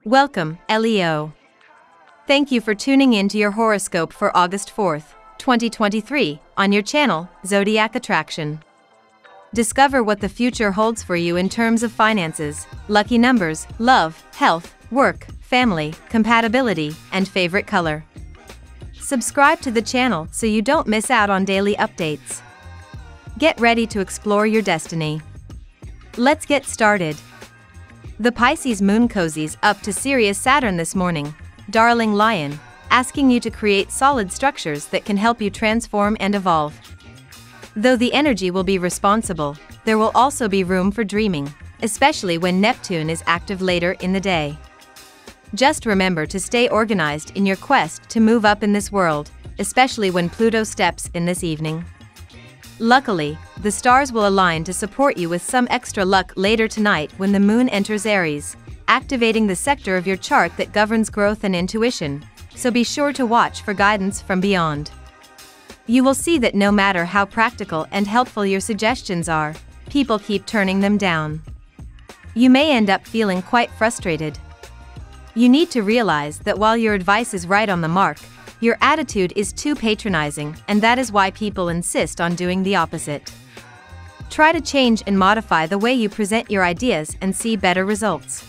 Welcome, LEO. Thank you for tuning in to your horoscope for August 4th, 2023, on your channel, Zodiac Attraction. Discover what the future holds for you in terms of finances, lucky numbers, love, health, work, family, compatibility, and favorite color. Subscribe to the channel so you don't miss out on daily updates. Get ready to explore your destiny. Let's get started. The Pisces moon cozies up to Sirius Saturn this morning, darling Lion, asking you to create solid structures that can help you transform and evolve. Though the energy will be responsible, there will also be room for dreaming, especially when Neptune is active later in the day. Just remember to stay organized in your quest to move up in this world, especially when Pluto steps in this evening. Luckily, the stars will align to support you with some extra luck later tonight when the moon enters Aries, activating the sector of your chart that governs growth and intuition, so be sure to watch for guidance from beyond. You will see that no matter how practical and helpful your suggestions are, people keep turning them down. You may end up feeling quite frustrated. You need to realize that while your advice is right on the mark, your attitude is too patronizing, and that is why people insist on doing the opposite. Try to change and modify the way you present your ideas and see better results.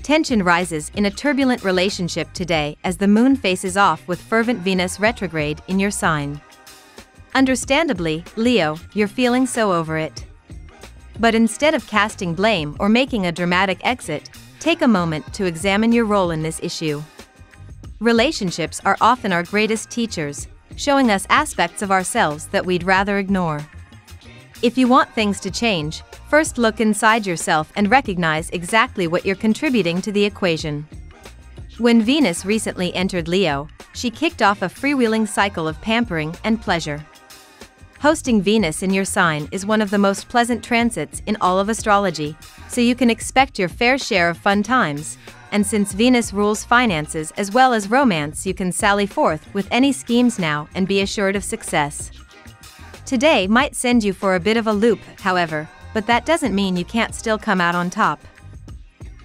Tension rises in a turbulent relationship today as the moon faces off with fervent Venus retrograde in your sign. Understandably, Leo, you're feeling so over it. But instead of casting blame or making a dramatic exit, take a moment to examine your role in this issue. Relationships are often our greatest teachers, showing us aspects of ourselves that we'd rather ignore. If you want things to change, first look inside yourself and recognize exactly what you're contributing to the equation. When Venus recently entered Leo, she kicked off a freewheeling cycle of pampering and pleasure. Hosting Venus in your sign is one of the most pleasant transits in all of astrology, so you can expect your fair share of fun times. And since Venus rules finances as well as romance, you can sally forth with any schemes now and be assured of success. Today might send you for a bit of a loop, however, but that doesn't mean you can't still come out on top.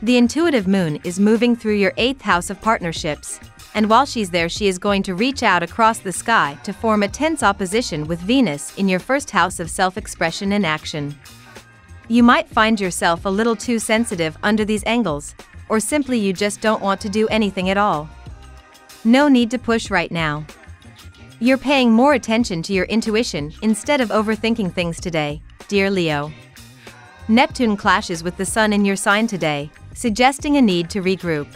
The intuitive moon is moving through your 8th house of partnerships, and while she's there she is going to reach out across the sky to form a tense opposition with Venus in your 1st house of self-expression and action. You might find yourself a little too sensitive under these angles, or simply you just don't want to do anything at all. No need to push right now. You're paying more attention to your intuition instead of overthinking things today, dear Leo. Neptune clashes with the Sun in your sign today, suggesting a need to regroup.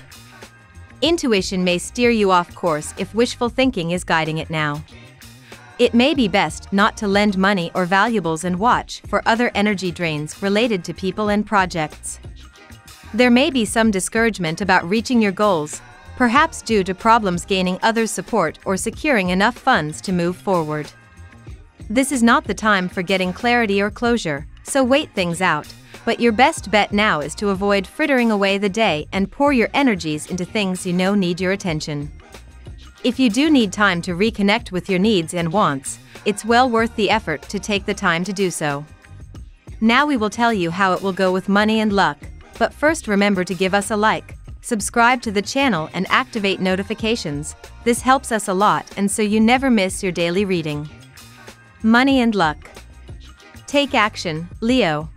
Intuition may steer you off course if wishful thinking is guiding it now. It may be best not to lend money or valuables and watch for other energy drains related to people and projects. There may be some discouragement about reaching your goals, perhaps due to problems gaining others' support or securing enough funds to move forward. This is not the time for getting clarity or closure, so wait things out, but your best bet now is to avoid frittering away the day and pour your energies into things you know need your attention. If you do need time to reconnect with your needs and wants, it's well worth the effort to take the time to do so. Now we will tell you how it will go with money and luck. But first remember to give us a like, subscribe to the channel and activate notifications. This helps us a lot and so you never miss your daily reading. Money and luck. Take action, Leo.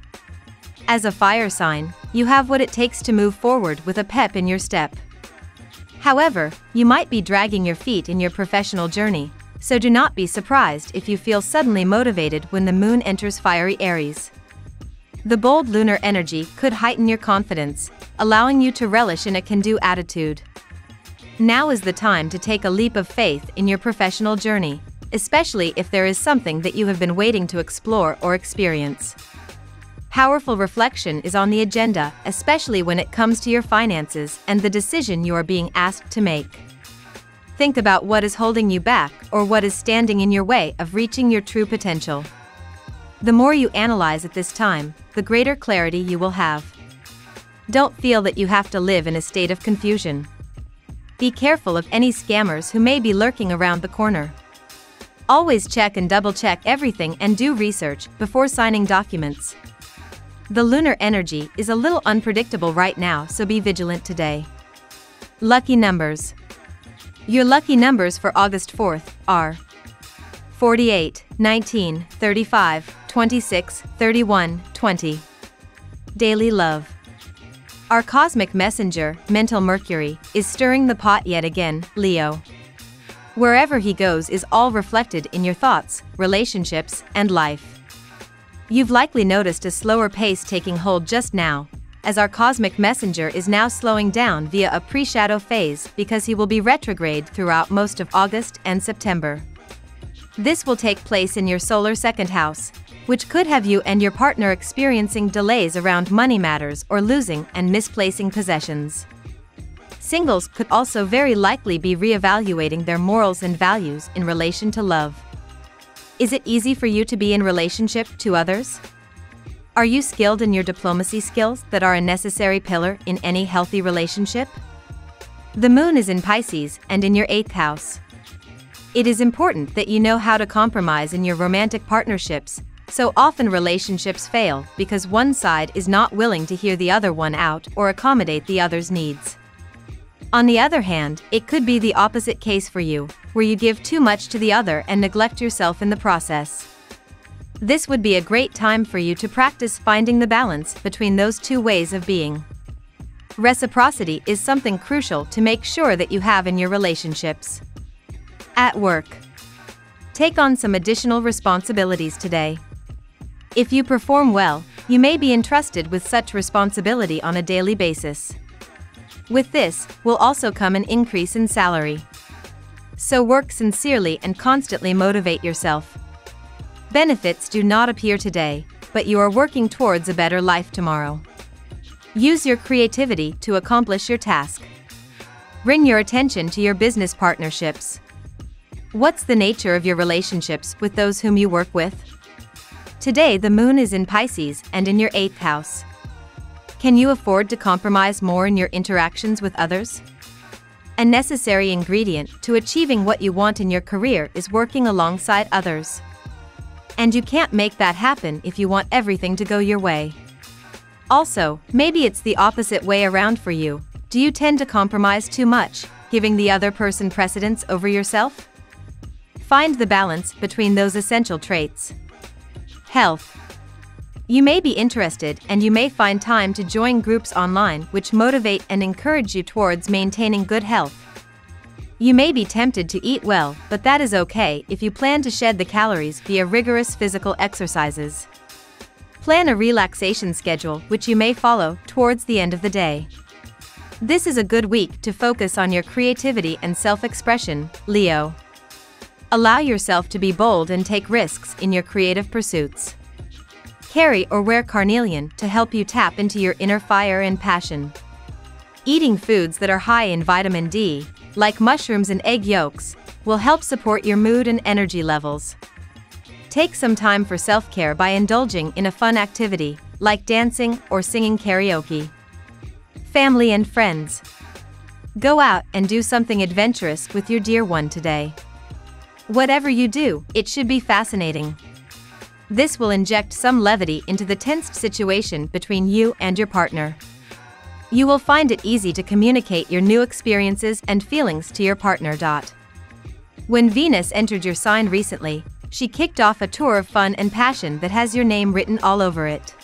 As a fire sign, you have what it takes to move forward with a pep in your step. However, you might be dragging your feet in your professional journey, so do not be surprised if you feel suddenly motivated when the moon enters fiery Aries. The bold lunar energy could heighten your confidence, allowing you to relish in a can-do attitude. Now is the time to take a leap of faith in your professional journey, especially if there is something that you have been waiting to explore or experience. Powerful reflection is on the agenda, especially when it comes to your finances and the decision you are being asked to make. Think about what is holding you back or what is standing in your way of reaching your true potential. The more you analyze at this time, the greater clarity you will have. Don't feel that you have to live in a state of confusion. Be careful of any scammers who may be lurking around the corner. Always check and double-check everything and do research before signing documents. The lunar energy is a little unpredictable right now, so be vigilant today. Lucky numbers. Your lucky numbers for August 4th are 48, 19, 35, 26, 31, 20. Daily love. Our cosmic messenger, mental Mercury, is stirring the pot yet again, Leo. Wherever he goes is all reflected in your thoughts, relationships, and life. You've likely noticed a slower pace taking hold just now, as our cosmic messenger is now slowing down via a pre-shadow phase because he will be retrograde throughout most of August and September. This will take place in your solar second house, which could have you and your partner experiencing delays around money matters or losing and misplacing possessions. Singles could also very likely be reevaluating their morals and values in relation to love. Is it easy for you to be in relationship to others? Are you skilled in your diplomacy skills that are a necessary pillar in any healthy relationship? The moon is in Pisces and in your 8th house. It is important that you know how to compromise in your romantic partnerships. So often relationships fail because one side is not willing to hear the other one out or accommodate the other's needs. On the other hand, it could be the opposite case for you, where you give too much to the other and neglect yourself in the process. This would be a great time for you to practice finding the balance between those two ways of being. Reciprocity is something crucial to make sure that you have in your relationships. At work. Take on some additional responsibilities today. If you perform well, you may be entrusted with such responsibility on a daily basis. With this will also come an increase in salary. So work sincerely and constantly motivate yourself. Benefits do not appear today, but you are working towards a better life tomorrow. Use your creativity to accomplish your task. Bring your attention to your business partnerships. What's the nature of your relationships with those whom you work with? Today the moon is in Pisces and in your 8th house. Can you afford to compromise more in your interactions with others? A necessary ingredient to achieving what you want in your career is working alongside others. And you can't make that happen if you want everything to go your way. Also, maybe it's the opposite way around for you. Do you tend to compromise too much, giving the other person precedence over yourself? Find the balance between those essential traits. Health. You may be interested and you may find time to join groups online which motivate and encourage you towards maintaining good health. You may be tempted to eat well, but that is okay if you plan to shed the calories via rigorous physical exercises. Plan a relaxation schedule which you may follow towards the end of the day. This is a good week to focus on your creativity and self-expression, Leo. Allow yourself to be bold and take risks in your creative pursuits. Carry or wear carnelian to help you tap into your inner fire and passion. Eating foods that are high in vitamin D, like mushrooms and egg yolks, will help support your mood and energy levels. Take some time for self-care by indulging in a fun activity, like dancing or singing karaoke. Family and friends. Go out and do something adventurous with your dear one today. Whatever you do, it should be fascinating. This will inject some levity into the tensed situation between you and your partner. You will find it easy to communicate your new experiences and feelings to your partner. When Venus entered your sign recently, she kicked off a tour of fun and passion that has your name written all over it.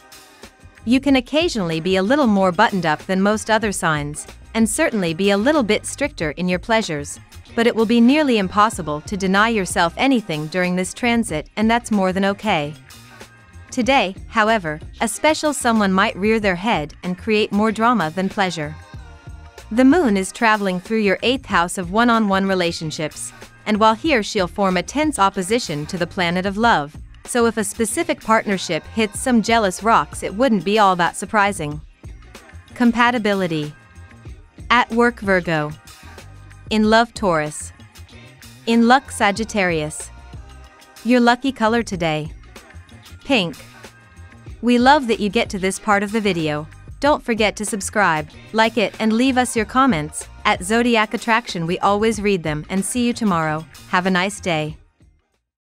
You can occasionally be a little more buttoned up than most other signs, and certainly be a little bit stricter in your pleasures, but it will be nearly impossible to deny yourself anything during this transit, and that's more than okay. Today, however, a special someone might rear their head and create more drama than pleasure. The moon is traveling through your 8th house of one-on-one relationships, and while here she'll form a tense opposition to the planet of love, so if a specific partnership hits some jealous rocks it wouldn't be all that surprising. Compatibility. At work Virgo. In love Taurus. In luck Sagittarius. Your lucky color today. Pink. We love that you get to this part of the video. Don't forget to subscribe, like it and leave us your comments. At Zodiac Attraction we always read them, and see you tomorrow. Have a nice day.